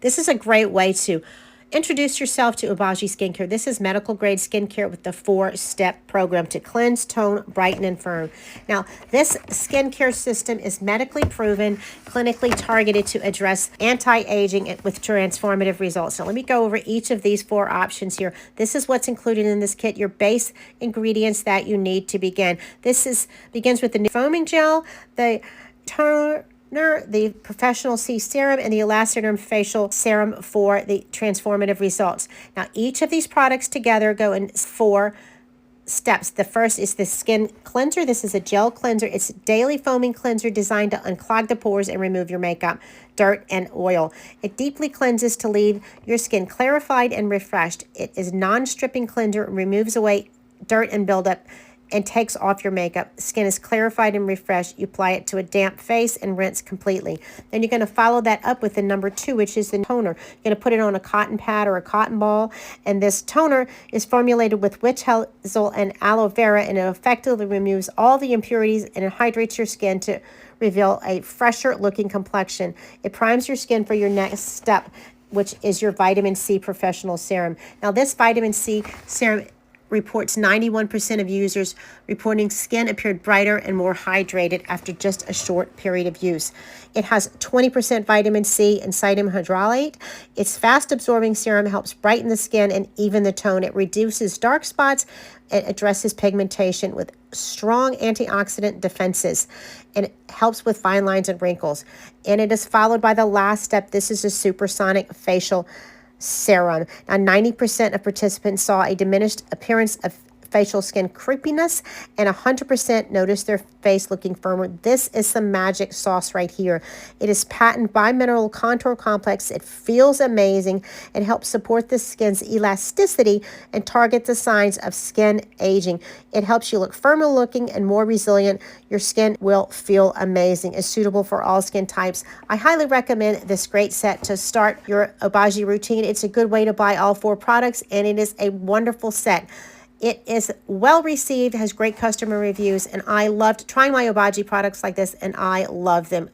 This is a great way to introduce yourself to Obagi skincare. This is medical grade skincare with the 4-step program to cleanse, tone, brighten, and firm. Now, this skincare system is medically proven, clinically targeted to address anti-aging with transformative results. So let me go over each of these 4 options here. This is what's included in this kit, your base ingredients that you need to begin. Begins with the foaming gel, the toner, the Professional C Serum, and the Elastoderm Facial Serum for the transformative results. Now, each of these products together go in 4 steps. The first is the skin cleanser. This is a gel cleanser. It's a daily foaming cleanser designed to unclog the pores and remove your makeup, dirt, and oil. It deeply cleanses to leave your skin clarified and refreshed. It is non-stripping cleanser, removes away dirt and buildup, and takes off your makeup. Skin is clarified and refreshed. You apply it to a damp face and rinse completely. Then you're going to follow that up with the number 2, which is the toner. You're going to put it on a cotton pad or a cotton ball, and this toner is formulated with witch hazel and aloe vera, and it effectively removes all the impurities and it hydrates your skin to reveal a fresher looking complexion. It primes your skin for your next step, which is your vitamin C professional serum. Now, this vitamin C serum reports 91% of users reporting skin appeared brighter and more hydrated after just a short period of use. It has 20% vitamin C and sodium hydrolate. Its fast-absorbing serum helps brighten the skin and even the tone. It reduces dark spots and addresses pigmentation with strong antioxidant defenses, and it helps with fine lines and wrinkles. And it is followed by the last step. This is a supersonic facial serum. Now, 90% of participants saw a diminished appearance of facial skin creepiness, and 100% noticed their face looking firmer. This is some magic sauce right here. It is patent bimineral contour complex. It feels amazing. It helps support the skin's elasticity and target the signs of skin aging. It helps you look firmer looking and more resilient. Your skin will feel amazing. It's suitable for all skin types. I highly recommend this great set to start your Obagi routine. It's a good way to buy all 4 products, and it is a wonderful set. It is well received, has great customer reviews, and I loved trying my Obagi products like this, and I love them.